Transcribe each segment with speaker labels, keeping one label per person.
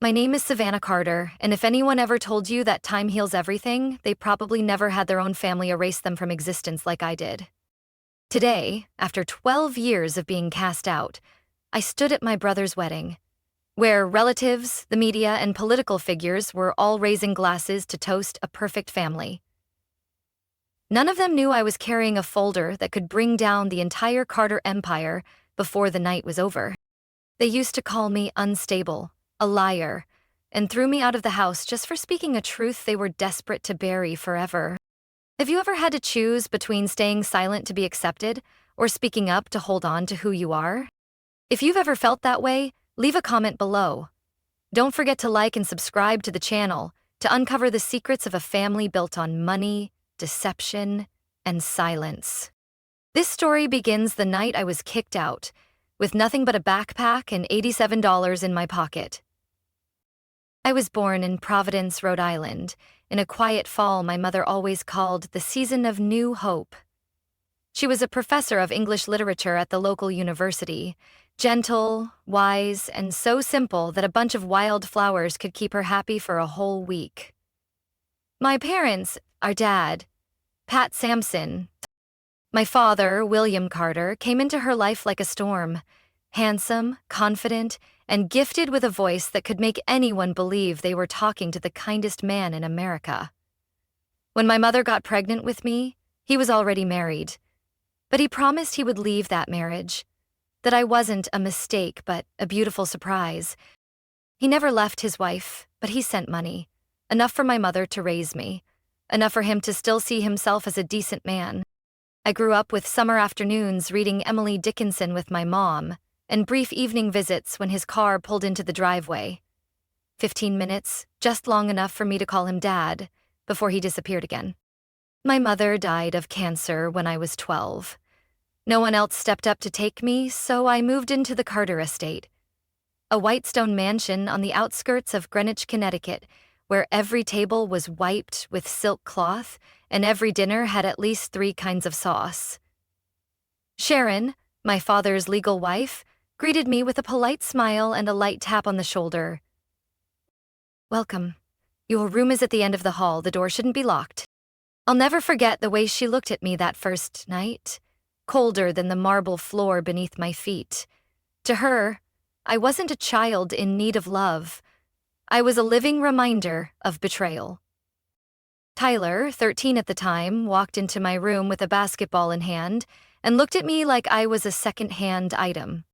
Speaker 1: My name is Savannah Carter, and if anyone ever told you that time heals everything, they probably never had their own family erase them from existence like I did. Today, after 12 years of being cast out, I stood at my brother's wedding, where relatives, the media, and political figures were all raising glasses to toast a perfect family. None of them knew I was carrying a folder that could bring down the entire Carter empire before the night was over. They used to call me unstable, a liar, and threw me out of the house just for speaking a truth they were desperate to bury forever. Have you ever had to choose between staying silent to be accepted or speaking up to hold on to who you are? If you've ever felt that way, leave a comment below. Don't forget to like and subscribe to the channel to uncover the secrets of a family built on money, deception, and silence. This story begins the night I was kicked out, with nothing but a backpack and $87 in my pocket. I was born in Providence, Rhode Island, in a quiet fall my mother always called the season of new hope. She was a professor of English literature at the local university, gentle, wise, and so simple that a bunch of wild flowers could keep her happy for a whole week. My parents, our dad, Pat Sampson, my father, William Carter, came into her life like a storm, handsome, confident, and gifted with a voice that could make anyone believe they were talking to the kindest man in America. When my mother got pregnant with me, he was already married, but he promised he would leave that marriage, that I wasn't a mistake but a beautiful surprise. He never left his wife, but he sent money, enough for my mother to raise me, enough for him to still see himself as a decent man. I grew up with summer afternoons reading Emily Dickinson with my mom, and brief evening visits when his car pulled into the driveway. 15 minutes, just long enough for me to call him Dad, before he disappeared again. My mother died of cancer when I was 12. No one else stepped up to take me, so I moved into the Carter estate, a whitestone mansion on the outskirts of Greenwich, Connecticut, where every table was wiped with silk cloth and every dinner had at least 3 kinds of sauce. Sharon, my father's legal wife, greeted me with a polite smile and a light tap on the shoulder. "Welcome. Your room is at the end of the hall. The door shouldn't be locked." I'll never forget the way she looked at me that first night, colder than the marble floor beneath my feet. To her, I wasn't a child in need of love. I was a living reminder of betrayal. Tyler, 13 at the time, walked into my room with a basketball in hand and looked at me like I was a second-hand item.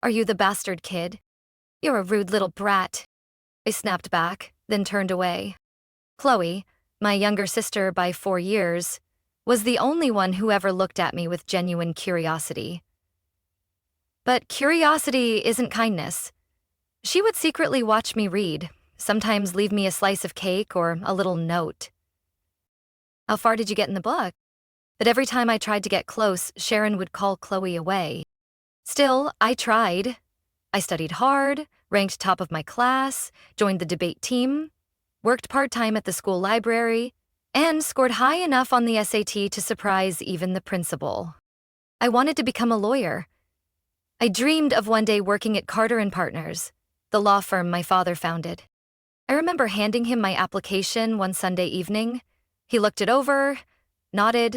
Speaker 1: "Are you the bastard kid? You're a rude little brat." I snapped back, then turned away. Chloe, my younger sister by 4 years, was the only one who ever looked at me with genuine curiosity. But curiosity isn't kindness. She would secretly watch me read, sometimes leave me a slice of cake or a little note. "How far did you get in the book?" But every time I tried to get close, Sharon would call Chloe away. Still, I tried. I studied hard, ranked top of my class, joined the debate team, worked part-time at the school library, and scored high enough on the SAT to surprise even the principal. I wanted to become a lawyer. I dreamed of one day working at Carter & Partners, the law firm my father founded. I remember handing him my application one Sunday evening. He looked it over, nodded.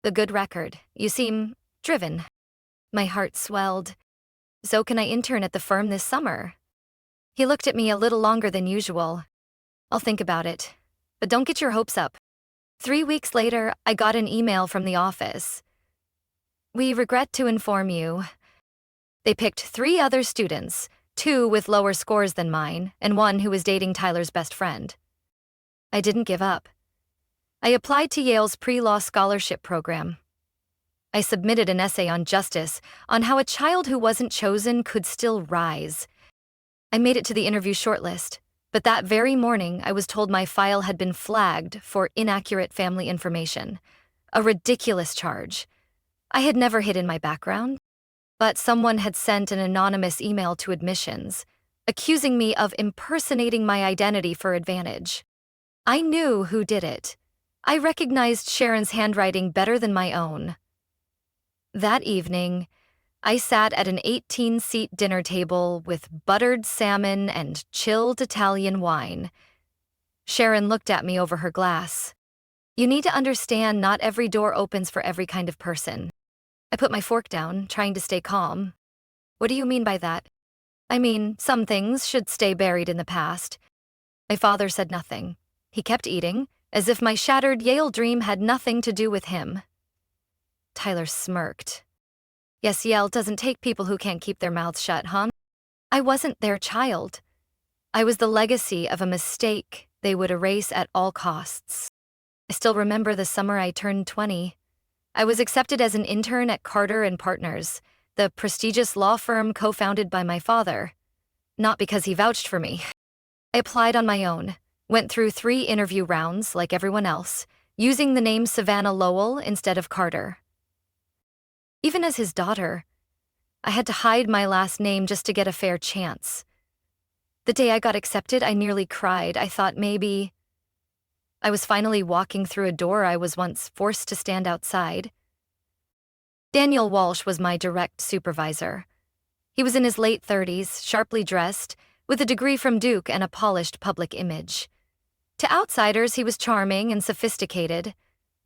Speaker 1: "A good record. You seem driven." My heart swelled. "So can I intern at the firm this summer?" He looked at me a little longer than usual. "I'll think about it, but don't get your hopes up." 3 weeks later, I got an email from the office. "We regret to inform you." They picked 3 other students, 2 with lower scores than mine, and 1 who was dating Tyler's best friend. I didn't give up. I applied to Yale's pre-law scholarship program. I submitted an essay on justice, on how a child who wasn't chosen could still rise. I made it to the interview shortlist, but that very morning I was told my file had been flagged for inaccurate family information, a ridiculous charge. I had never hidden my background, but someone had sent an anonymous email to admissions, accusing me of impersonating my identity for advantage. I knew who did it. I recognized Sharon's handwriting better than my own. That evening, I sat at an 18-seat dinner table with buttered salmon and chilled Italian wine. Sharon looked at me over her glass. You need to understand not every door opens for every kind of person. I put my fork down, trying to stay calm. What do you mean by that? I mean, some things should stay buried in the past. My father said nothing. He kept eating, as if my shattered Yale dream had nothing to do with him. Tyler smirked. Yes, Yale doesn't take people who can't keep their mouths shut, huh? I wasn't their child. I was the legacy of a mistake they would erase at all costs. I still remember the summer I turned 20. I was accepted as an intern at Carter and Partners, the prestigious law firm co-founded by my father. Not because he vouched for me. I applied on my own, went through 3 interview rounds like everyone else, using the name Savannah Lowell instead of Carter. Even as his daughter, I had to hide my last name just to get a fair chance. The day I got accepted, I nearly cried. I thought maybe I was finally walking through a door I was once forced to stand outside. Daniel Walsh was my direct supervisor. He was in his late 30s, sharply dressed, with a degree from Duke and a polished public image. To outsiders, he was charming and sophisticated.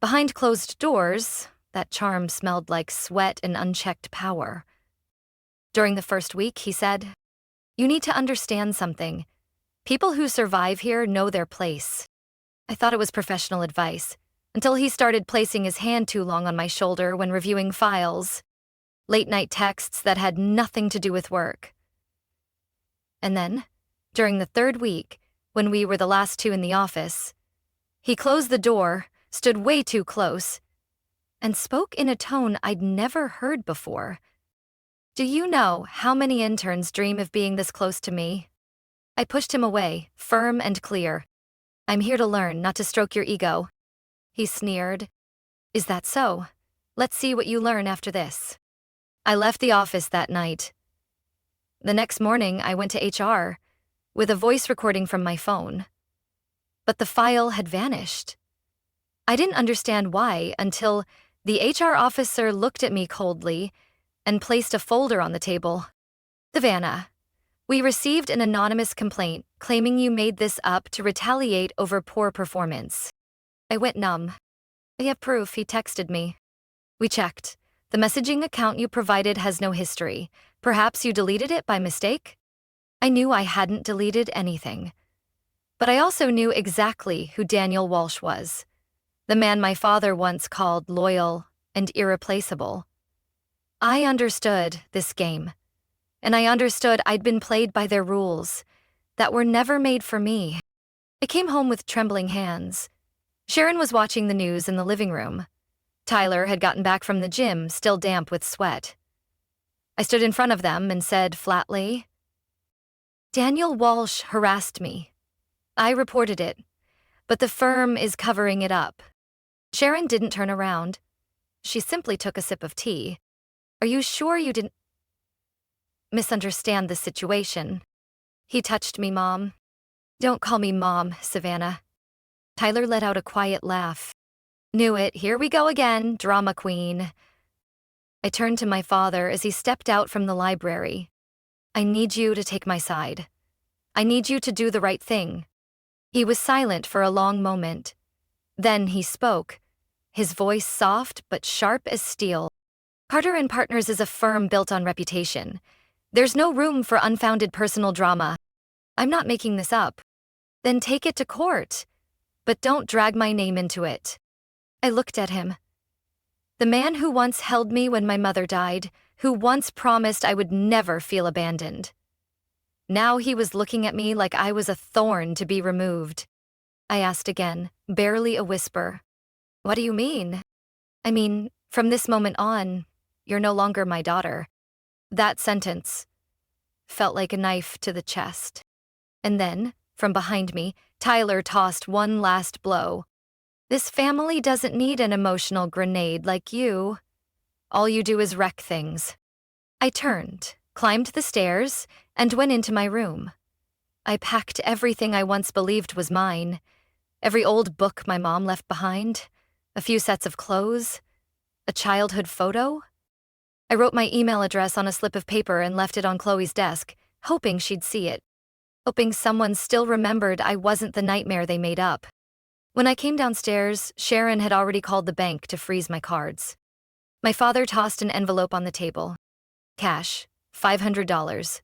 Speaker 1: Behind closed doors, that charm smelled like sweat and unchecked power. During the first week, he said, "You need to understand something. People who survive here know their place." I thought it was professional advice, until he started placing his hand too long on my shoulder when reviewing files, late-night texts that had nothing to do with work. And then, during the 3rd week, when we were the last 2 in the office, he closed the door, stood way too close, and spoke in a tone I'd never heard before. Do you know how many interns dream of being this close to me? I pushed him away, firm and clear. I'm here to learn, not to stroke your ego. He sneered. Is that so? Let's see what you learn after this. I left the office that night. The next morning, I went to HR with a voice recording from my phone. But the file had vanished. I didn't understand why until the HR officer looked at me coldly and placed a folder on the table. Savannah, we received an anonymous complaint claiming you made this up to retaliate over poor performance. I went numb. I have proof, he texted me. We checked. The messaging account you provided has no history. Perhaps you deleted it by mistake? I knew I hadn't deleted anything. But I also knew exactly who Daniel Walsh was. The man my father once called loyal and irreplaceable. I understood this game. And I understood I'd been played by their rules that were never made for me. I came home with trembling hands. Sharon was watching the news in the living room. Tyler had gotten back from the gym, still damp with sweat. I stood in front of them and said flatly, Daniel Walsh harassed me. I reported it, but the firm is covering it up. Sharon didn't turn around. She simply took a sip of tea. Are you sure you didn't misunderstand the situation? He touched me, Mom. Don't call me Mom, Savannah. Tyler let out a quiet laugh. Knew it, here we go again, drama queen. I turned to my father as he stepped out from the library. I need you to take my side. I need you to do the right thing. He was silent for a long moment. Then he spoke, his voice soft but sharp as steel. Carter and Partners is a firm built on reputation. There's no room for unfounded personal drama. I'm not making this up. Then take it to court. But don't drag my name into it. I looked at him. The man who once held me when my mother died, who once promised I would never feel abandoned. Now he was looking at me like I was a thorn to be removed. I asked again, barely a whisper. What do you mean? I mean, from this moment on, you're no longer my daughter. That sentence felt like a knife to the chest. And then, from behind me, Tyler tossed one last blow. This family doesn't need an emotional grenade like you. All you do is wreck things. I turned, climbed the stairs, and went into my room. I packed everything I once believed was mine. Every old book my mom left behind, a few sets of clothes, a childhood photo. I wrote my email address on a slip of paper and left it on Chloe's desk, hoping she'd see it, hoping someone still remembered I wasn't the nightmare they made up. When I came downstairs, Sharon had already called the bank to freeze my cards. My father tossed an envelope on the table. Cash, $500.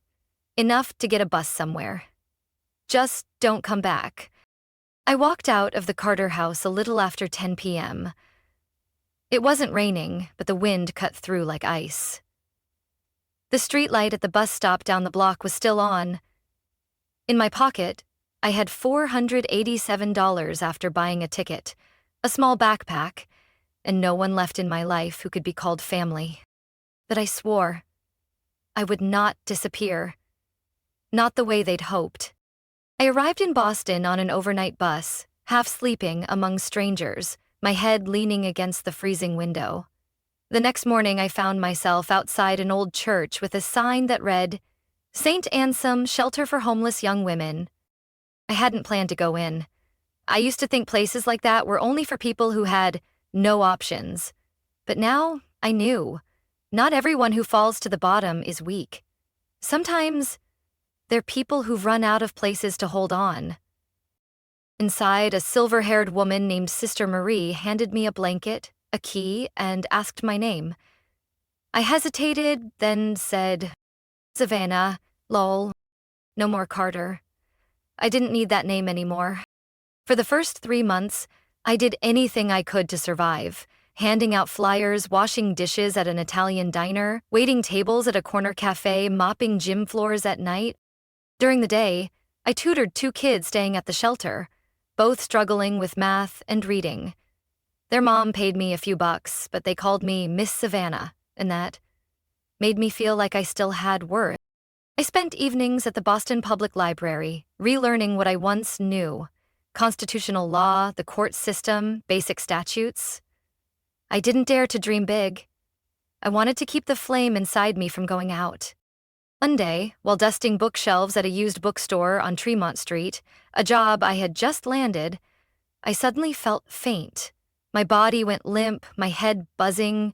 Speaker 1: Enough to get a bus somewhere. Just don't come back. I walked out of the Carter house a little after 10 p.m. It wasn't raining, but the wind cut through like ice. The streetlight at the bus stop down the block was still on. In my pocket, I had $487 after buying a ticket, a small backpack, and no one left in my life who could be called family. But I swore I would not disappear. Not the way they'd hoped. I arrived in Boston on an overnight bus, half sleeping among strangers, my head leaning against the freezing window. The next morning I found myself outside an old church with a sign that read, St. Ansem Shelter for Homeless Young Women. I hadn't planned to go in. I used to think places like that were only for people who had no options. But now I knew. Not everyone who falls to the bottom is weak. Sometimes they're people who've run out of places to hold on. Inside, a silver-haired woman named Sister Marie handed me a blanket, a key, and asked my name. I hesitated, then said, Savannah, lol. No more Carter. I didn't need that name anymore. For the first 3 months, I did anything I could to survive, handing out flyers, washing dishes at an Italian diner, waiting tables at a corner cafe, mopping gym floors at night. During the day, I tutored 2 kids staying at the shelter, both struggling with math and reading. Their mom paid me a few bucks, but they called me Miss Savannah, and that made me feel like I still had worth. I spent evenings at the Boston Public Library, relearning what I once knew: constitutional law, the court system, basic statutes. I didn't dare to dream big. I wanted to keep the flame inside me from going out. One day, while dusting bookshelves at a used bookstore on Tremont Street, a job I had just landed, I suddenly felt faint. My body went limp, my head buzzing,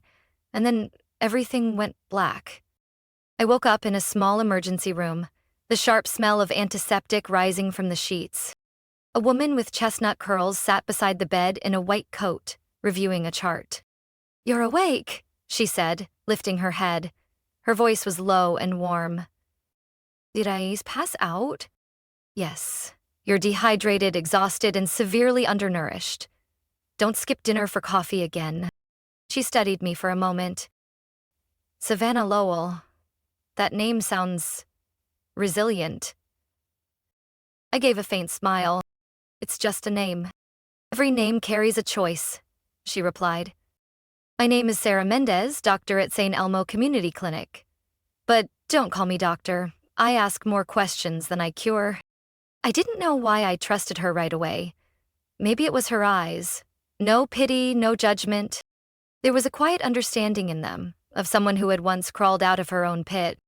Speaker 1: and then everything went black. I woke up in a small emergency room, the sharp smell of antiseptic rising from the sheets. A woman with chestnut curls sat beside the bed in a white coat, reviewing a chart. "You're awake," she said, lifting her head. Her voice was low and warm. "Did I pass out?" "Yes. You're dehydrated, exhausted, and severely undernourished. Don't skip dinner for coffee again." She studied me for a moment. "Savannah Lowell. That name sounds resilient." I gave a faint smile. "It's just a name. Every name carries a choice," she replied. "My name is Sarah Mendez, doctor at St. Elmo Community Clinic. But don't call me doctor. I ask more questions than I cure." I didn't know why I trusted her right away. Maybe it was her eyes. No pity, no judgment. There was a quiet understanding in them, of someone who had once crawled out of her own pit.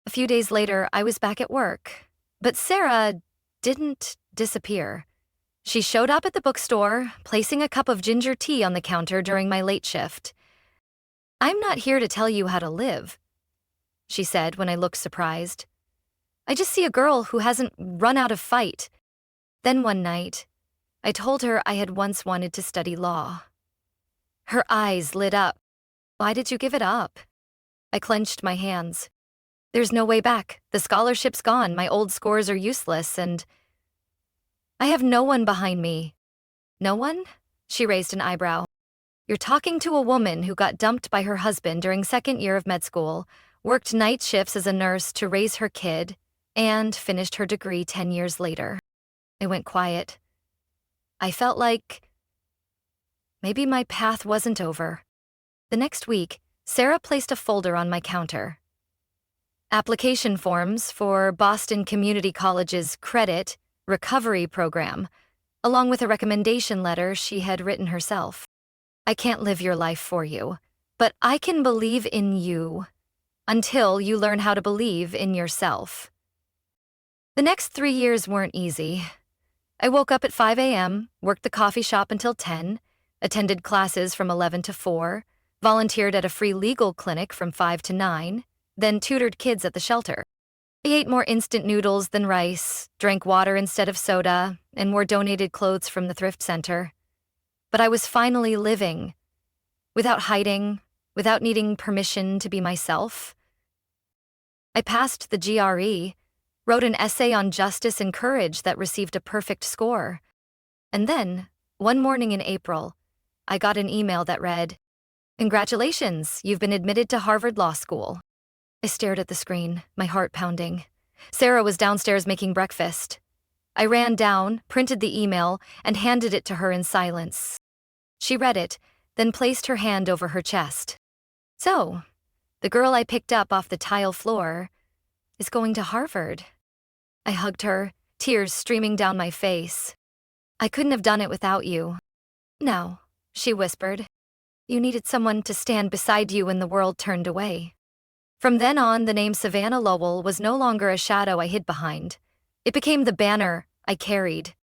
Speaker 1: A few days later, I was back at work. But Sarah didn't disappear. She showed up at the bookstore, placing a cup of ginger tea on the counter during my late shift. "I'm not here to tell you how to live," she said when I looked surprised. "I just see a girl who hasn't run out of fight." Then one night, I told her I had once wanted to study law. Her eyes lit up. "Why did you give it up?" I clenched my hands. "There's no way back. The scholarship's gone, my old scores are useless, and I have no one behind me." "No one?" She raised an eyebrow. "You're talking to a woman who got dumped by her husband during second year of med school, worked night shifts as a nurse to raise her kid, and finished her degree 10 years later." I went quiet. I felt like maybe my path wasn't over. The next week, Sarah placed a folder on my counter. Application forms for Boston Community College's credit recovery program, along with a recommendation letter she had written herself. "I can't live your life for you, but I can believe in you until you learn how to believe in yourself." The next 3 years weren't easy. I woke up at 5 a.m., worked the coffee shop until 10, attended classes from 11 to 4, volunteered at a free legal clinic from 5 to 9, then tutored kids at the shelter. I ate more instant noodles than rice, drank water instead of soda, and wore donated clothes from the thrift center. But I was finally living, without hiding, without needing permission to be myself. I passed the GRE, wrote an essay on justice and courage that received a perfect score. And then, one morning in April, I got an email that read, "Congratulations, you've been admitted to Harvard Law School." I stared at the screen, my heart pounding. Sarah was downstairs making breakfast. I ran down, printed the email, and handed it to her in silence. She read it, then placed her hand over her chest. "So, the girl I picked up off the tile floor is going to Harvard." I hugged her, tears streaming down my face. "I couldn't have done it without you." "No," she whispered. "You needed someone to stand beside you when the world turned away." From then on, the name Savannah Lowell was no longer a shadow I hid behind. It became the banner I carried.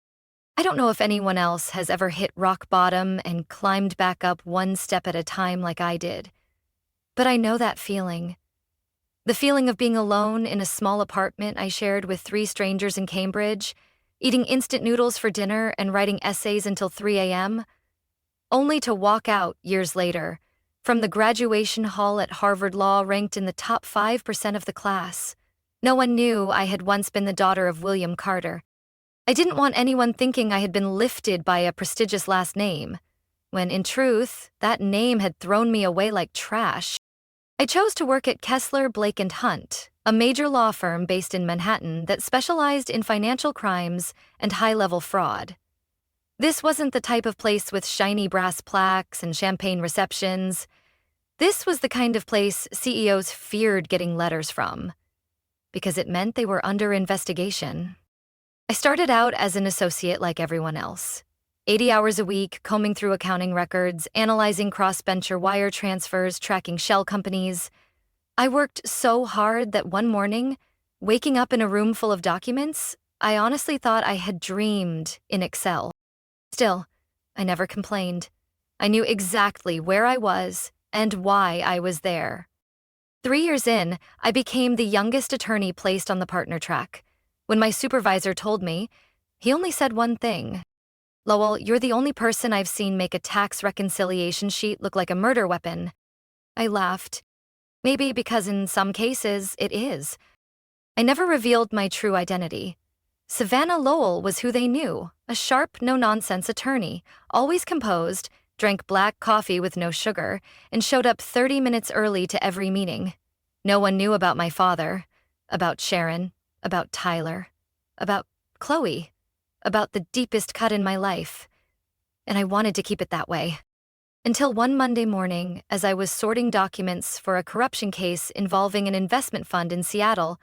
Speaker 1: I don't know if anyone else has ever hit rock bottom and climbed back up one step at a time like I did. But I know that feeling. The feeling of being alone in a small apartment I shared with 3 strangers in Cambridge, eating instant noodles for dinner and writing essays until 3 a.m., only to walk out years later, from the graduation hall at Harvard Law ranked in the top 5% of the class. No one knew I had once been the daughter of William Carter. I didn't want anyone thinking I had been lifted by a prestigious last name, when in truth, that name had thrown me away like trash. I chose to work at Kessler, Blake & Hunt, a major law firm based in Manhattan that specialized in financial crimes and high-level fraud. This wasn't the type of place with shiny brass plaques and champagne receptions. This was the kind of place CEOs feared getting letters from, because it meant they were under investigation. I started out as an associate like everyone else. 80 hours a week, combing through accounting records, analyzing cross-bencher wire transfers, tracking shell companies. I worked so hard that one morning, waking up in a room full of documents, I honestly thought I had dreamed in Excel. Still, I never complained. I knew exactly where I was and why I was there. 3 years in, I became the youngest attorney placed on the partner track. When my supervisor told me, he only said one thing. "Lowell, you're the only person I've seen make a tax reconciliation sheet look like a murder weapon." I laughed. Maybe because in some cases, it is. I never revealed my true identity. Savannah Lowell was who they knew, a sharp, no-nonsense attorney, always composed, drank black coffee with no sugar, and showed up 30 minutes early to every meeting. No one knew about my father, about Sharon, about Tyler, about Chloe, about the deepest cut in my life. And I wanted to keep it that way. Until one Monday morning, as I was sorting documents for a corruption case involving an investment fund in Seattle,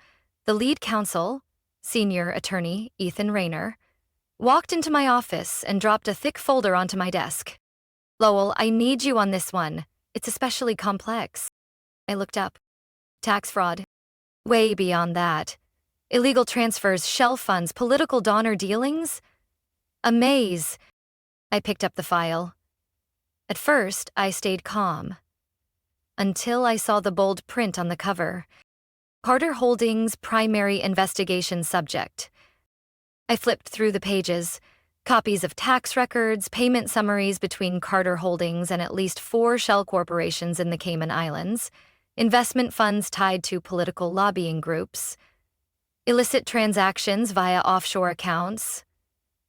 Speaker 1: the lead counsel, senior attorney Ethan Rayner, walked into my office and dropped a thick folder onto my desk. "Lowell, I need you on this one. It's especially complex." I looked up. Tax fraud. Way beyond that. Illegal transfers, shell funds, political donor dealings. A maze. I picked up the file. At first, I stayed calm. Until I saw the bold print on the cover. Carter Holdings' primary investigation subject. I flipped through the pages. Copies of tax records, payment summaries between Carter Holdings and at least 4 shell corporations in the Cayman Islands, investment funds tied to political lobbying groups, illicit transactions via offshore accounts,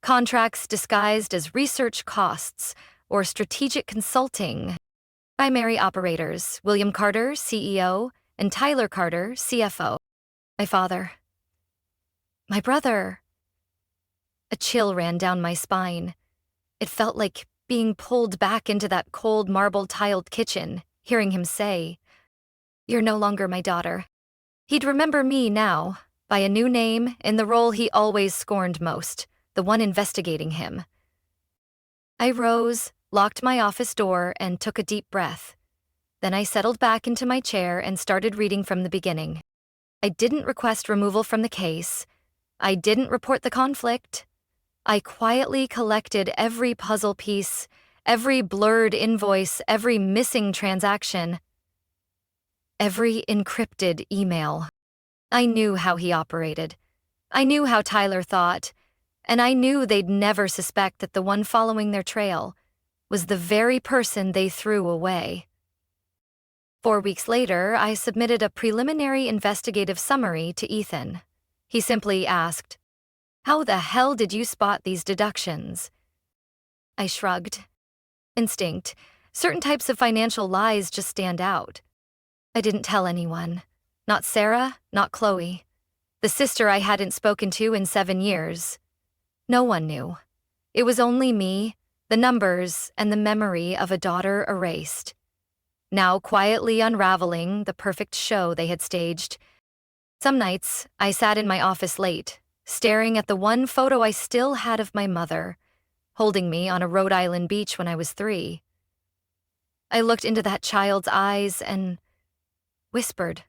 Speaker 1: contracts disguised as research costs or strategic consulting. Primary operators, William Carter, CEO, and Tyler Carter, CFO. My father. My brother. A chill ran down my spine. It felt like being pulled back into that cold marble-tiled kitchen, hearing him say, "You're no longer my daughter." He'd remember me now, by a new name, in the role he always scorned most, the one investigating him. I rose, locked my office door, and took a deep breath. Then I settled back into my chair and started reading from the beginning. I didn't request removal from the case. I didn't report the conflict. I quietly collected every puzzle piece, Every blurred invoice, every missing transaction, every encrypted email. I knew how he operated. I knew how Tyler thought, and I knew they'd never suspect that the one following their trail was the very person they threw away. 4 weeks later, I submitted a preliminary investigative summary to Ethan. He simply asked, "How the hell did you spot these deductions?" I shrugged. Instinct. Certain types of financial lies just stand out. I didn't tell anyone. Not Sarah, not Chloe. The sister I hadn't spoken to in 7 years. No one knew. It was only me, the numbers, and the memory of a daughter erased. Now quietly unraveling the perfect show they had staged. Some nights, I sat in my office late, staring at the one photo I still had of my mother, holding me on a Rhode Island beach when I was 3. I looked into that child's eyes and whispered,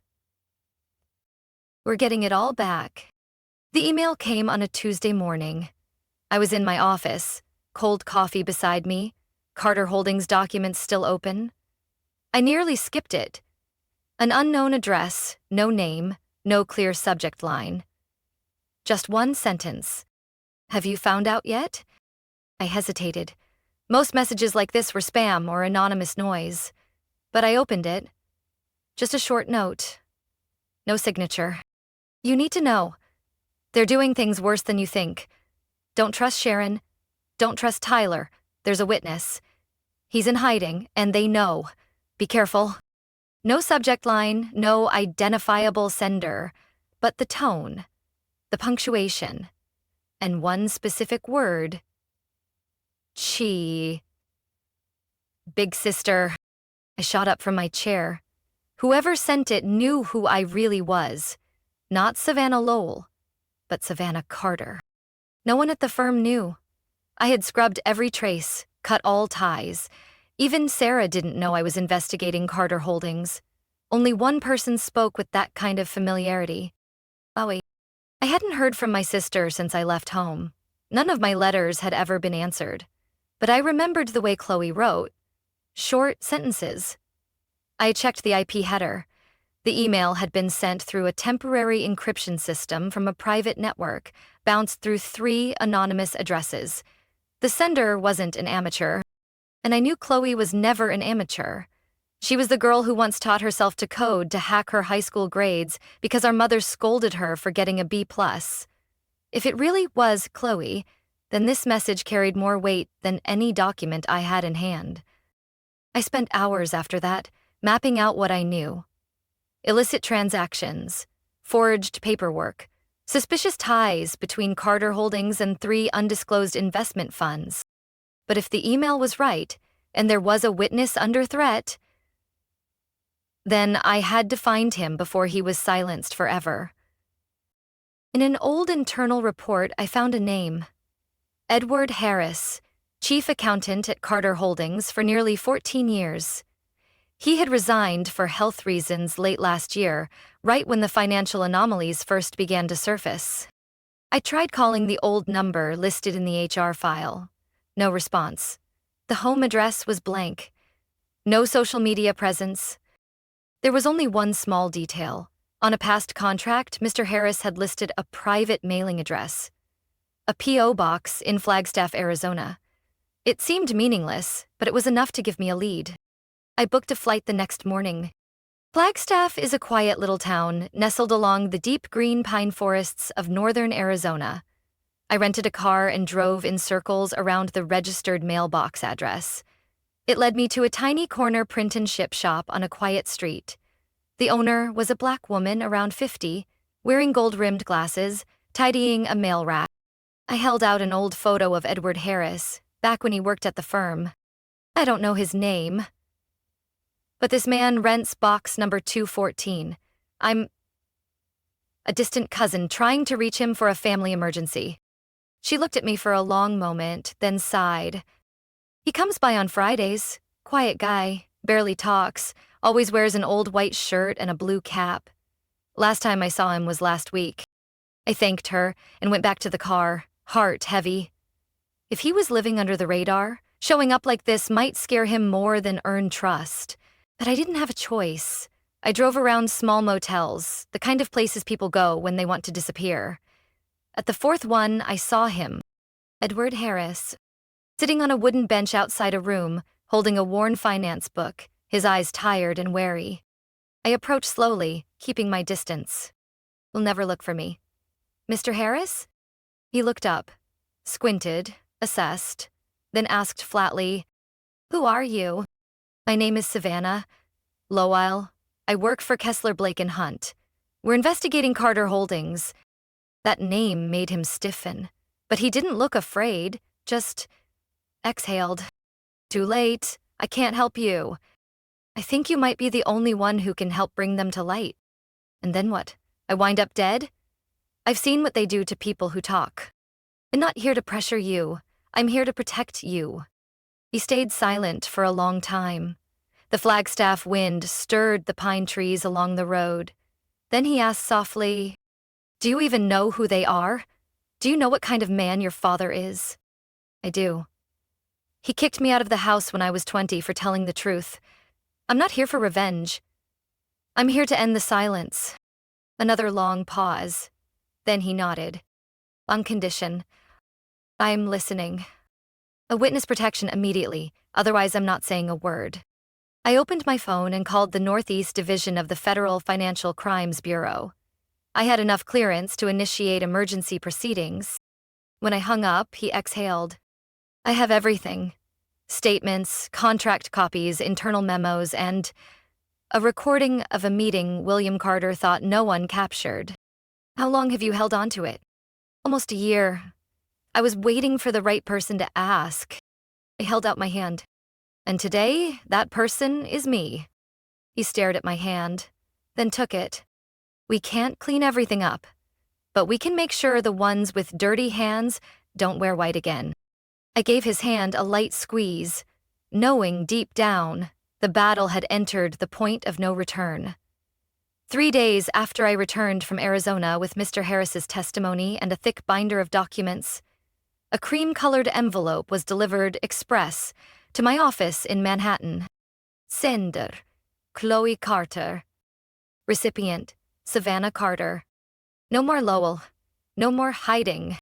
Speaker 1: "We're getting it all back." The email came on a Tuesday morning. I was in my office, cold coffee beside me, Carter Holdings documents still open. I nearly skipped it. An unknown address, no name, no clear subject line. Just one sentence. "Have you found out yet?" I hesitated. Most messages like this were spam or anonymous noise. But I opened it. Just a short note. No signature. "You need to know. They're doing things worse than you think. Don't trust Sharon. Don't trust Tyler. There's a witness. He's in hiding, and they know. Be careful." No subject line, no identifiable sender, but the tone, the punctuation, and one specific word. Chi. Big sister. I shot up from my chair. Whoever sent it knew who I really was. Not Savannah Lowell, but Savannah Carter. No one at the firm knew. I had scrubbed every trace, cut all ties. Even Sarah didn't know I was investigating Carter Holdings. Only one person spoke with that kind of familiarity. Chloe. I hadn't heard from my sister since I left home. None of my letters had ever been answered. But I remembered the way Chloe wrote. Short sentences. I checked the IP header. The email had been sent through a temporary encryption system from a private network, bounced through 3 anonymous addresses. The sender wasn't an amateur, and I knew Chloe was never an amateur. She was the girl who once taught herself to code to hack her high school grades because our mother scolded her for getting a B+. If it really was Chloe, then this message carried more weight than any document I had in hand. I spent hours after that, mapping out what I knew. Illicit transactions, forged paperwork, suspicious ties between Carter Holdings and 3 undisclosed investment funds. But if the email was right, and there was a witness under threat, then I had to find him before he was silenced forever. In an old internal report, I found a name. Edward Harris, chief accountant at Carter Holdings for nearly 14 years. He had resigned for health reasons late last year, right when the financial anomalies first began to surface. I tried calling the old number listed in the HR file. No response. The home address was blank. No social media presence. There was only one small detail. On a past contract, Mr. Harris had listed a private mailing address. A P.O. box in Flagstaff, Arizona. It seemed meaningless, but it was enough to give me a lead. I booked a flight the next morning. Flagstaff is a quiet little town nestled along the deep green pine forests of northern Arizona. I rented a car and drove in circles around the registered mailbox address. It led me to a tiny corner print and ship shop on a quiet street. The owner was a black woman around 50, wearing gold-rimmed glasses, tidying a mail rack. I held out an old photo of Edward Harris, back when he worked at the firm. I don't know his name, but this man rents box number 214. I'm a distant cousin trying to reach him for a family emergency. She looked at me for a long moment, then sighed. He comes by on Fridays. Quiet guy, barely talks, always wears an old white shirt and a blue cap. Last time I saw him was last week. I thanked her and went back to the car, heart heavy. If he was living under the radar, Showing up like this might scare him more than earn trust. But I didn't have a choice. I drove around small motels, the kind of places people go when they want to disappear. At the fourth one, I saw him, Edward Harris, sitting on a wooden bench outside a room, holding a worn finance book, his eyes tired and wary. I approached slowly, keeping my distance. "Will never look for me." "Mr. Harris?" He looked up, squinted, assessed, then asked flatly, "Who are you?" "My name is Savannah Lowell. I work for Kessler Blake and Hunt. We're investigating Carter Holdings." That name made him stiffen, but he didn't look afraid, just exhaled. "Too late. I can't help you. I think you might be the only one who can help bring them to light." And then what? I wind up dead? I've seen what they do to people who talk. I'm not here to pressure you. I'm here to protect you. He stayed silent for a long time. The Flagstaff wind stirred the pine trees along the road. Then he asked softly, "Do you even know who they are? Do you know what kind of man your father is?" "I do. He kicked me out of the house when I was 20 for telling the truth. I'm not here for revenge. I'm here to end the silence." Another long pause. Then he nodded. "On condition. I'm listening. A witness protection immediately, otherwise I'm not saying a word." I opened my phone and called the Northeast Division of the Federal Financial Crimes Bureau. I had enough clearance to initiate emergency proceedings. When I hung up, he exhaled. "I have everything. Statements, contract copies, internal memos, and a recording of a meeting William Carter thought no one captured." "How long have you held on to it?" "Almost a year. I was waiting for the right person to ask." I held out my hand. "And today, that person is me." He stared at my hand, then took it. "We can't clean everything up, but we can make sure the ones with dirty hands don't wear white again." I gave his hand a light squeeze, knowing deep down the battle had entered the point of no return. 3 days after I returned from Arizona with Mr. Harris's testimony and a thick binder of documents, a cream-colored envelope was delivered express to my office in Manhattan. Sender, Chloe Carter. Recipient, Savannah Carter. No more Lowell. No more hiding.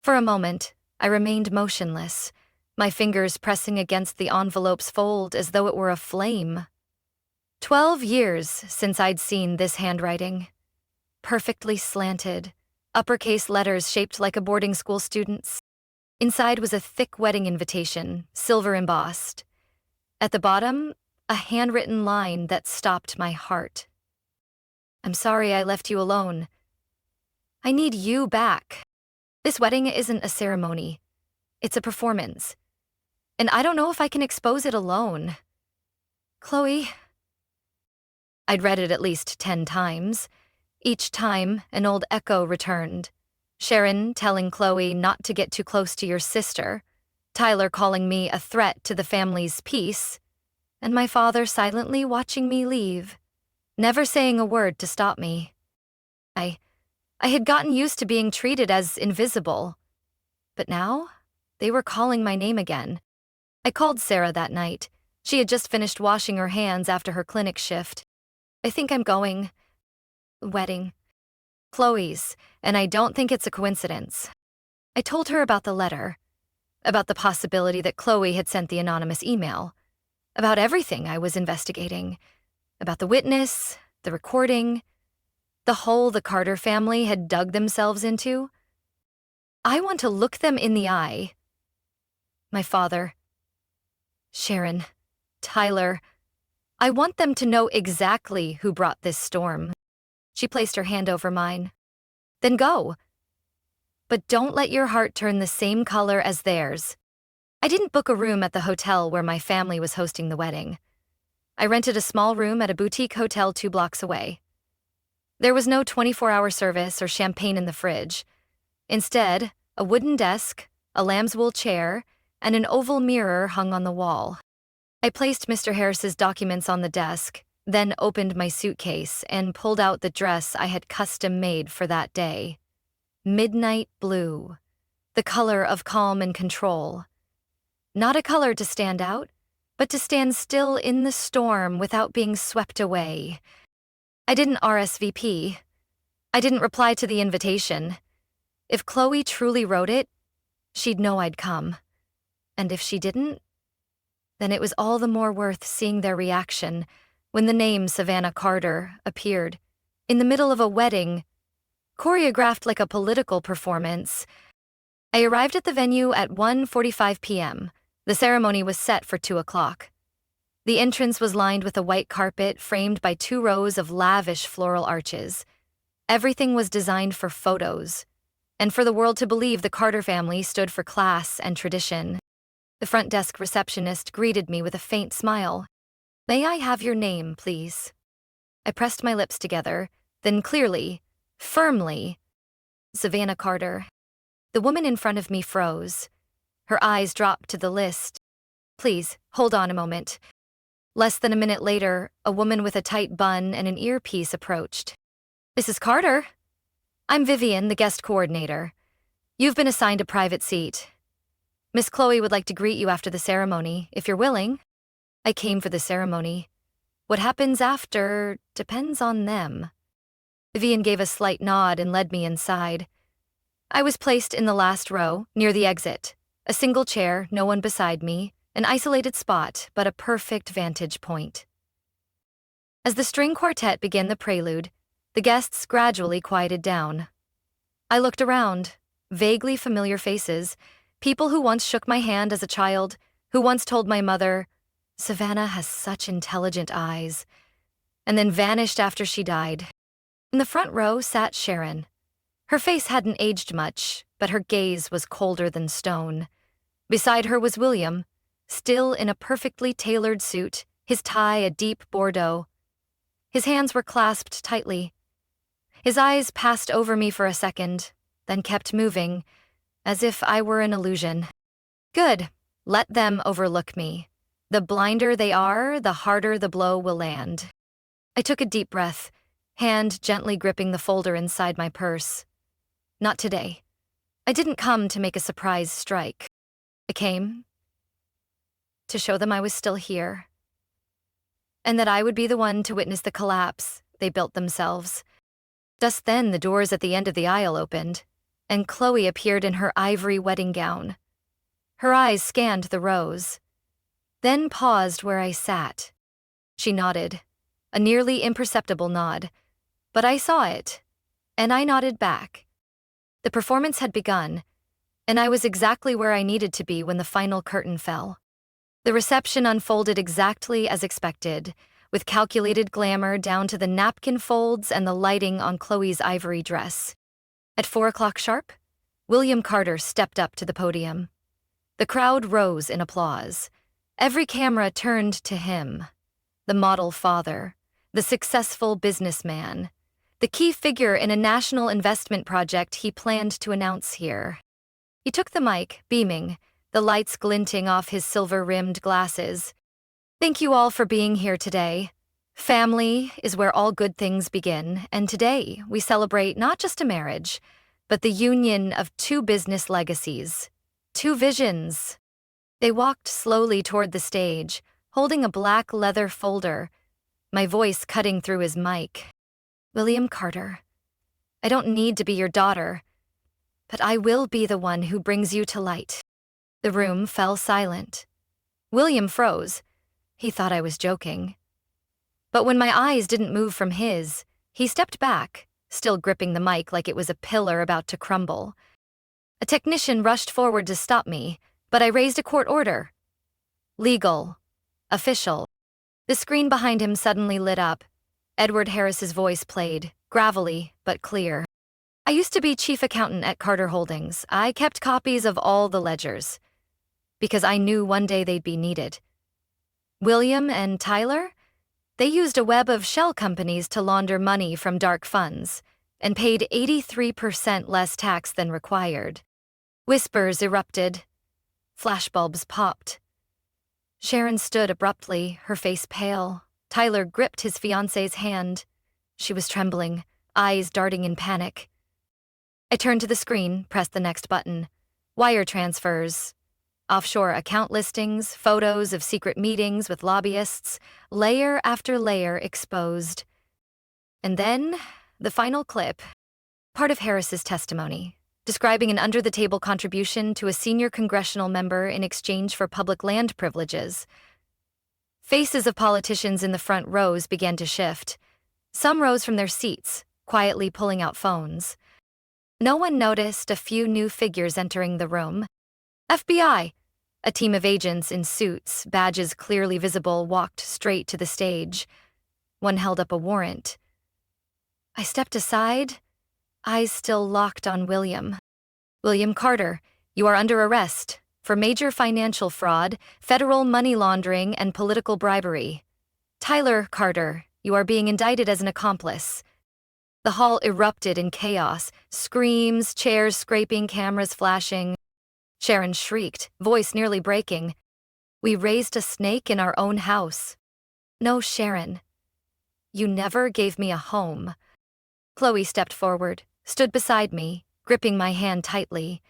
Speaker 1: For a moment, I remained motionless, my fingers pressing against the envelope's fold as though it were a flame. 12 years since I'd seen this handwriting. Perfectly slanted, uppercase letters shaped like a boarding school student's. Inside was a thick wedding invitation, silver embossed. At the bottom, a handwritten line that stopped my heart. "I'm sorry I left you alone. I need you back. This wedding isn't a ceremony. It's a performance. And I don't know if I can expose it alone. Chloe." I'd read it at least 10 times. Each time, an old echo returned. Sharon telling Chloe not to get too close to your sister, Tyler calling me a threat to the family's peace, and my father silently watching me leave, never saying a word to stop me. I had gotten used to being treated as invisible, but now they were calling my name again. I called Sarah that night. She had just finished washing her hands after her clinic shift. "I think I'm going. Wedding. Chloe's, and I don't think it's a coincidence." I told her about the letter, about the possibility that Chloe had sent the anonymous email, about everything I was investigating, about the witness, the recording, the hole the Carter family had dug themselves into. I want to look them in the eye. My father, Sharon, Tyler. I want them to know exactly who brought this storm. She placed her hand over mine. "Then go. But don't let your heart turn the same color as theirs." I didn't book a room at the hotel where my family was hosting the wedding. I rented a small room at a boutique hotel 2 blocks away. There was no 24-hour service or champagne in the fridge. Instead, a wooden desk, a lamb's wool chair, and an oval mirror hung on the wall. I placed Mr. Harris's documents on the desk, then opened my suitcase and pulled out the dress I had custom-made for that day. Midnight blue, the color of calm and control. Not a color to stand out, but to stand still in the storm without being swept away. I didn't RSVP. I didn't reply to the invitation. If Chloe truly wrote it, she'd know I'd come. And if she didn't, then it was all the more worth seeing their reaction when the name Savannah Carter appeared in the middle of a wedding, choreographed like a political performance. I arrived at the venue at 1:45 p.m. The ceremony was set for 2 o'clock. The entrance was lined with a white carpet framed by 2 rows of lavish floral arches. Everything was designed for photos, and for the world to believe the Carter family stood for class and tradition. The front desk receptionist greeted me with a faint smile. "May I have your name, please?" I pressed my lips together, then clearly, firmly, "Savannah Carter." The woman in front of me froze. Her eyes dropped to the list. "Please, hold on a moment." Less than a minute later, a woman with a tight bun and an earpiece approached. "Mrs. Carter? I'm Vivian, the guest coordinator. You've been assigned a private seat. Miss Chloe would like to greet you after the ceremony, if you're willing." I came for the ceremony. What happens after depends on them. Vivian gave a slight nod and led me inside. I was placed in the last row, near the exit. A single chair, no one beside me, an isolated spot, but a perfect vantage point. As the string quartet began the prelude, the guests gradually quieted down. I looked around, vaguely familiar faces, people who once shook my hand as a child, who once told my mother, "Savannah has such intelligent eyes," and then vanished after she died. In the front row sat Sharon. Her face hadn't aged much, but her gaze was colder than stone. Beside her was William, still in a perfectly tailored suit, his tie a deep Bordeaux. His hands were clasped tightly. His eyes passed over me for a second, then kept moving, as if I were an illusion. Good, let them overlook me. The blinder they are, the harder the blow will land. I took a deep breath, hand gently gripping the folder inside my purse. Not today. I didn't come to make a surprise strike. I came to show them I was still here, and that I would be the one to witness the collapse they built themselves. Just then, the doors at the end of the aisle opened, and Chloe appeared in her ivory wedding gown. Her eyes scanned the rows, then paused where I sat. She nodded, a nearly imperceptible nod, but I saw it, and I nodded back. The performance had begun, and I was exactly where I needed to be when the final curtain fell. The reception unfolded exactly as expected, with calculated glamour down to the napkin folds and the lighting on Chloe's ivory dress. At 4 o'clock sharp, William Carter stepped up to the podium. The crowd rose in applause. Every camera turned to him, the model father, the successful businessman, the key figure in a national investment project he planned to announce here. He took the mic, beaming, the lights glinting off his silver-rimmed glasses. "Thank you all for being here today. Family is where all good things begin, and today we celebrate not just a marriage, but the union of 2 business legacies, 2 visions." They walked slowly toward the stage, holding a black leather folder, my voice cutting through his mic. "William Carter, I don't need to be your daughter, but I will be the one who brings you to light." The room fell silent. William froze. He thought I was joking. But when my eyes didn't move from his, he stepped back, still gripping the mic like it was a pillar about to crumble. A technician rushed forward to stop me, but I raised a court order. "Legal. Official." The screen behind him suddenly lit up. Edward Harris's voice played, gravelly but clear. "I used to be chief accountant at Carter Holdings. I kept copies of all the ledgers, because I knew one day they'd be needed. William and Tyler? They used a web of shell companies to launder money from dark funds, and paid 83% less tax than required." Whispers erupted. Flashbulbs popped. Sharon stood abruptly, her face pale. Tyler gripped his fiancée's hand. She was trembling, eyes darting in panic. I turned to the screen, pressed the next button. "Wire transfers. Offshore account listings, photos of secret meetings with lobbyists, layer after layer exposed. And then, the final clip, part of Harris's testimony, describing an under-the-table contribution to a senior congressional member in exchange for public land privileges. Faces of politicians in the front rows began to shift. Some rose from their seats, quietly pulling out phones. No one noticed a few new figures entering the room. FBI! A team of agents in suits, badges clearly visible, walked straight to the stage. One held up a warrant. I stepped aside, eyes still locked on William. William Carter, you are under arrest for major financial fraud, federal money laundering, and political bribery. Tyler Carter, you are being indicted as an accomplice. The hall erupted in chaos, screams, chairs scraping, cameras flashing. Sharon shrieked, voice nearly breaking. We raised a snake in our own house. No, Sharon. You never gave me a home. Chloe stepped forward, stood beside me, gripping my hand tightly.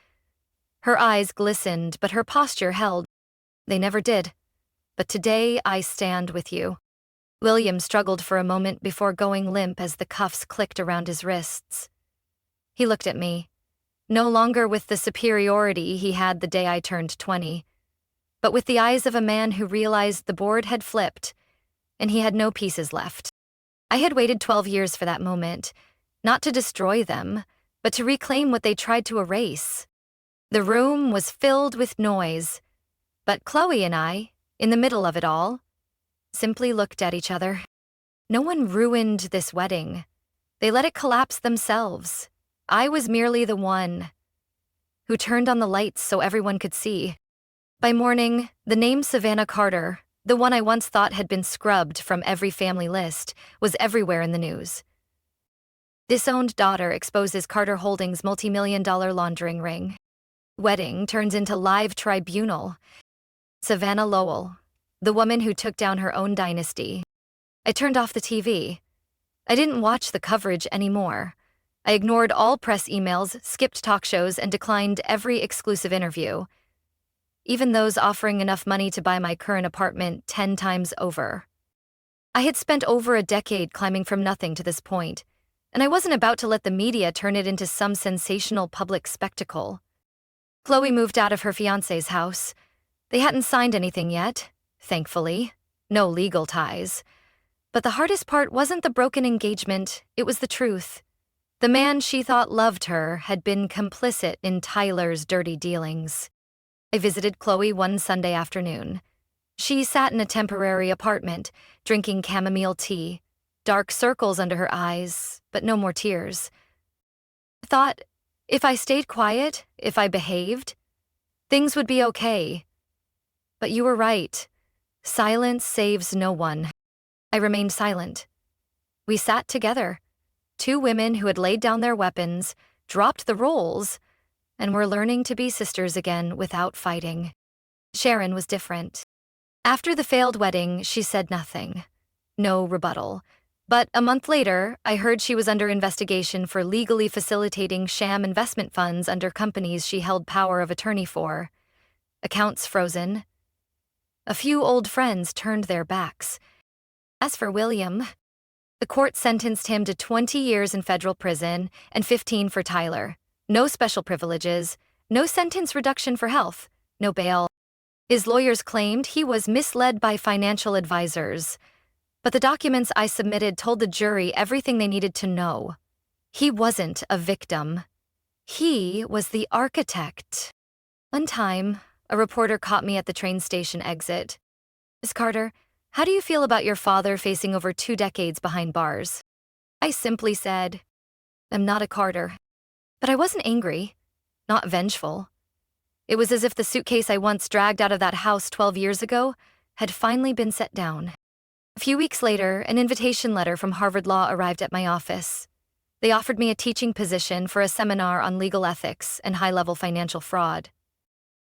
Speaker 1: Her eyes glistened, but her posture held. They never did. But today I stand with you. William struggled for a moment before going limp as the cuffs clicked around his wrists. He looked at me, no longer with the superiority he had the day I turned 20, but with the eyes of a man who realized the board had flipped, and he had no pieces left. I had waited 12 years for that moment, not to destroy them, but to reclaim what they tried to erase. The room was filled with noise, but Chloe and I, in the middle of it all, simply looked at each other. No one ruined this wedding. They let it collapse themselves. I was merely the one who turned on the lights so everyone could see. By morning, the name Savannah Carter, the one I once thought had been scrubbed from every family list, was everywhere in the news. Disowned daughter exposes Carter Holdings' multi-million-dollar laundering ring. Wedding turns into live tribunal. Savannah Lowell, the woman who took down her own dynasty. I turned off the TV. I didn't watch the coverage anymore. I ignored all press emails, skipped talk shows, and declined every exclusive interview, even those offering enough money to buy my current apartment 10 times over. I had spent over a decade climbing from nothing to this point, and I wasn't about to let the media turn it into some sensational public spectacle. Chloe moved out of her fiancé's house. They hadn't signed anything yet, thankfully. No legal ties. But the hardest part wasn't the broken engagement, it was the truth. The man she thought loved her had been complicit in Tyler's dirty dealings. I visited Chloe one Sunday afternoon. She sat in a temporary apartment, drinking chamomile tea, dark circles under her eyes, but no more tears. I thought, if I stayed quiet, if I behaved, things would be okay. But you were right. Silence saves no one. I remained silent. We sat together. Two women who had laid down their weapons, dropped the roles, and were learning to be sisters again without fighting. Sharon was different. After the failed wedding, she said nothing. No rebuttal. But a month later, I heard she was under investigation for legally facilitating sham investment funds under companies she held power of attorney for. Accounts frozen. A few old friends turned their backs. As for William, the court sentenced him to 20 years in federal prison and 15 for Tyler. No special privileges, no sentence reduction for health, no bail. His lawyers claimed he was misled by financial advisors, but the documents I submitted told the jury everything they needed to know. He wasn't a victim. He was the architect. One time, a reporter caught me at the train station exit. Miss Carter, how do you feel about your father facing over 2 decades behind bars? I simply said, I'm not a Carter. But I wasn't angry, not vengeful. It was as if the suitcase I once dragged out of that house 12 years ago had finally been set down. A few weeks later, an invitation letter from Harvard Law arrived at my office. They offered me a teaching position for a seminar on legal ethics and high-level financial fraud.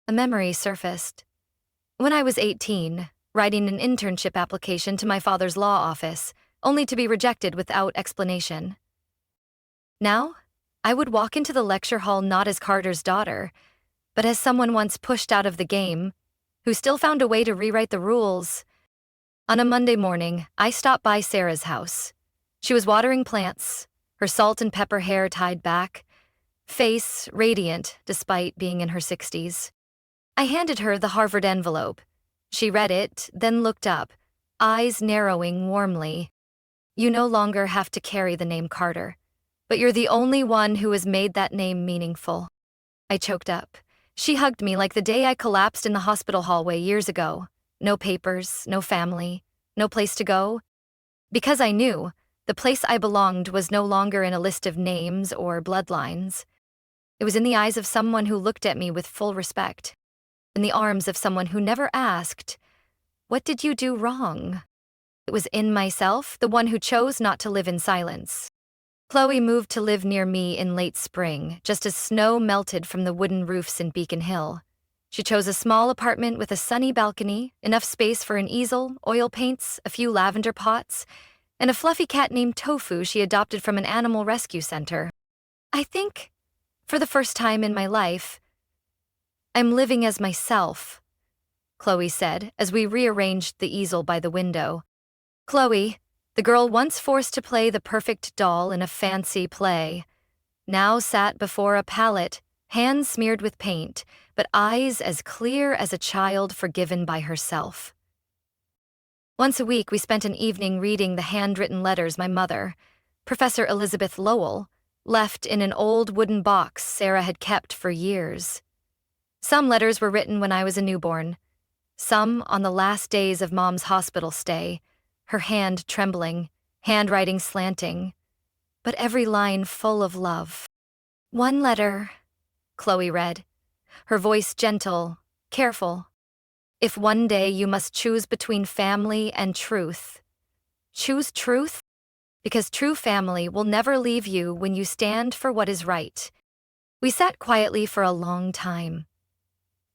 Speaker 1: A memory surfaced. When I was 18, writing an internship application to my father's law office, only to be rejected without explanation. Now, I would walk into the lecture hall not as Carter's daughter, But as someone once pushed out of the game, who still found a way to rewrite the rules, on a Monday morning, I stopped by Sarah's house. She was watering plants, her salt and pepper hair tied back, face radiant despite being in her 60s. I handed her the Harvard envelope. She read it, then looked up, eyes narrowing warmly. "You no longer have to carry the name Carter, but you're the only one who has made that name meaningful." I choked up. She hugged me like the day I collapsed in the hospital hallway years ago. No papers, no family, no place to go. Because I knew the place I belonged was no longer in a list of names or bloodlines. It was in the eyes of someone who looked at me with full respect, in the arms of someone who never asked, "What did you do wrong?" It was in myself, the one who chose not to live in silence. Chloe moved to live near me in late spring, just as snow melted from the wooden roofs in Beacon Hill. She chose a small apartment with a sunny balcony, enough space for an easel, oil paints, a few lavender pots, and a fluffy cat named Tofu she adopted from an animal rescue center. I think, for the first time in my life, I'm living as myself, Chloe said as we rearranged the easel by the window. Chloe, the girl once forced to play the perfect doll in a fancy play, now sat before a palette, hands smeared with paint, but eyes as clear as a child forgiven by herself. Once a week, we spent an evening reading the handwritten letters my mother, Professor Elizabeth Lowell, left in an old wooden box Sarah had kept for years. Some letters were written when I was a newborn, some on the last days of Mom's hospital stay, her hand trembling, handwriting slanting, but every line full of love. "One letter," Chloe read, her voice gentle, careful. "If one day you must choose between family and truth, choose truth, because true family will never leave you when you stand for what is right." We sat quietly for a long time.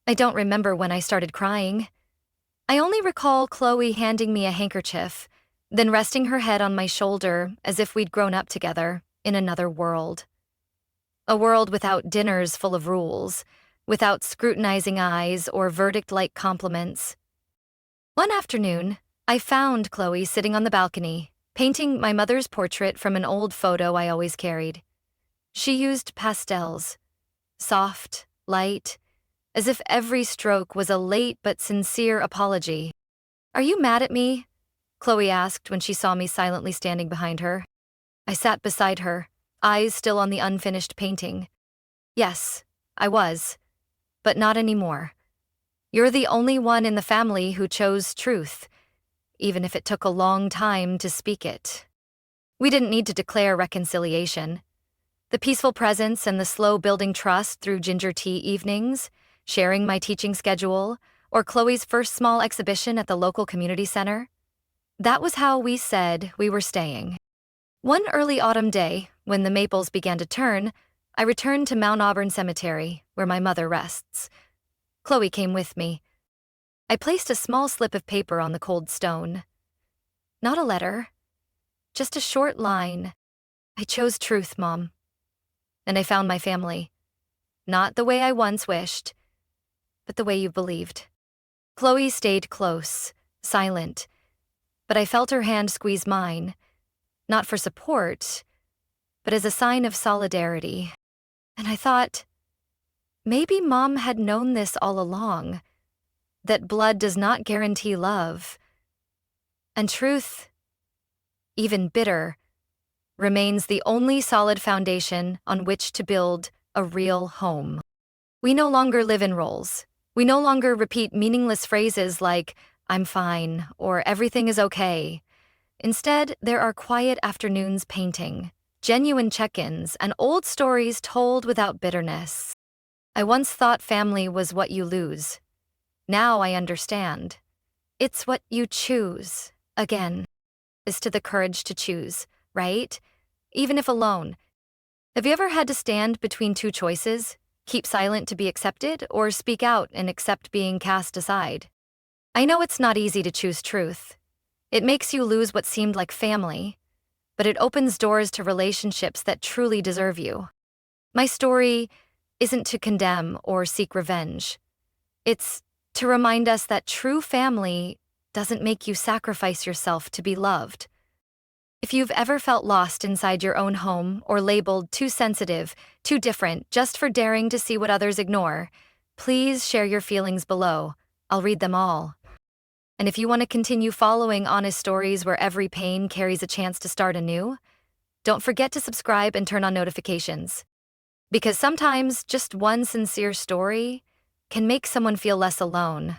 Speaker 1: I don't remember when I started crying. I only recall Chloe handing me a handkerchief, then resting her head on my shoulder as if we'd grown up together in another world. A world without dinners full of rules, without scrutinizing eyes or verdict-like compliments. One afternoon, I found Chloe sitting on the balcony, painting my mother's portrait from an old photo I always carried. She used pastels, soft, light, as if every stroke was a late but sincere apology. "Are you mad at me?" Chloe asked when she saw me silently standing behind her. I sat beside her, eyes still on the unfinished painting. "Yes, I was, but not anymore. You're the only one in the family who chose truth, even if it took a long time to speak it." We didn't need to declare reconciliation. The peaceful presence and the slow building trust through ginger tea evenings, sharing my teaching schedule, or Chloe's first small exhibition at the local community center, that was how we said we were staying. One early autumn day, when the maples began to turn, I returned to Mount Auburn Cemetery, where my mother rests. Chloe came with me. I placed a small slip of paper on the cold stone. Not a letter, just a short line. "I chose truth, Mom. And I found my family. Not the way I once wished, but the way you believed." Chloe stayed close, silent, but I felt her hand squeeze mine, not for support, but as a sign of solidarity. And I thought, maybe Mom had known this all along, that blood does not guarantee love, and truth, even bitter, remains the only solid foundation on which to build a real home. We no longer live in roles. We no longer repeat meaningless phrases like, "I'm fine," or "everything is okay." Instead, there are quiet afternoons painting, genuine check-ins, and old stories told without bitterness. I once thought family was what you lose. Now I understand. It's what you choose, again, is to the courage to choose, right? Even if alone. Have you ever had to stand between two choices? Keep silent to be accepted, or speak out and accept being cast aside? I know it's not easy to choose truth. It makes you lose what seemed like family, but it opens doors to relationships that truly deserve you. My story isn't to condemn or seek revenge. It's to remind us that true family doesn't make you sacrifice yourself to be loved. If you've ever felt lost inside your own home or labeled too sensitive, too different, just for daring to see what others ignore, please share your feelings below. I'll read them all. And if you want to continue following honest stories where every pain carries a chance to start anew, don't forget to subscribe and turn on notifications. Because sometimes just one sincere story can make someone feel less alone.